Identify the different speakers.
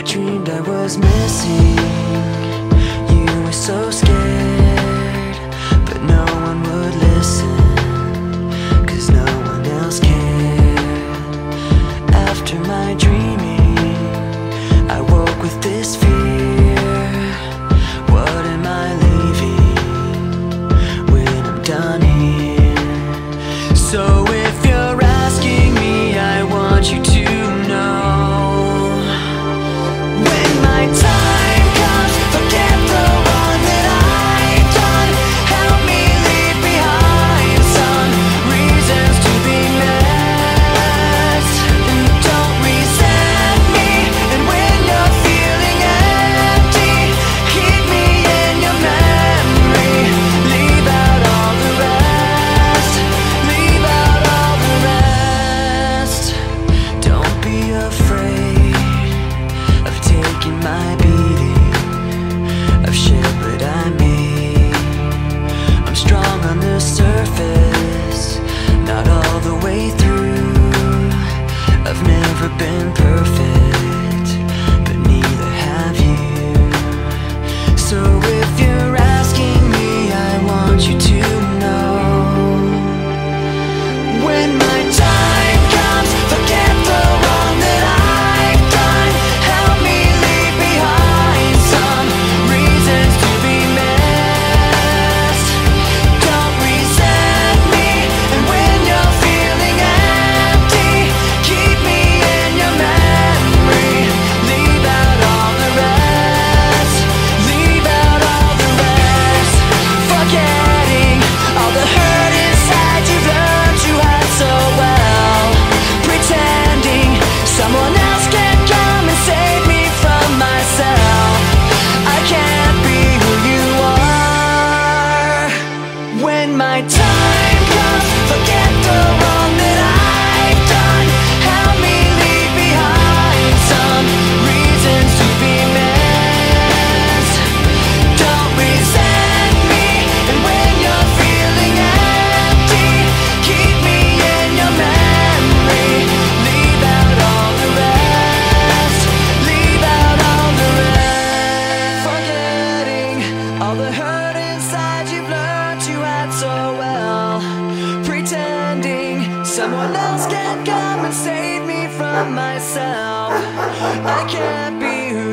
Speaker 1: dreamed I was missing. You were so scared, but no one would listen, 'cause no one else cared. After my dreaming, I woke with this fear. What am I leaving when I'm done here? So if you're asking me, I want you to know, when my time comes, forget the wrong that I've done. Help me leave behind some reasons to be met. Don't resent me, and when you're feeling empty, keep me in your memory. Leave out all the rest. Leave out all the rest. Don't be afraid of taking my beating, of shit that I made. I'm strong on the surface, not all the way through. I've never been perfect, but neither have you. So if you're asking me, I want you to know, when my time comes, forget the wrong that I've done. Help me leave behind some reasons to be missed. Don't resent me, and when you're feeling empty, keep me in your memory. Leave out all the rest. Leave out all the rest. Forgetting all the hurt inside you've learned you had so well. Pretending someone else can come and save me from myself. I can't be who you are. When my time comes, forget the wrong that I've done. Help me leave behind some reasons to be missed. Don't resent me, and when you're feeling empty, keep me in your memory. Leave out all the rest. Leave out all the rest. Forgetting all the hurt inside you've learned you had so well. Pretending someone else can come and save me from myself. I can't be who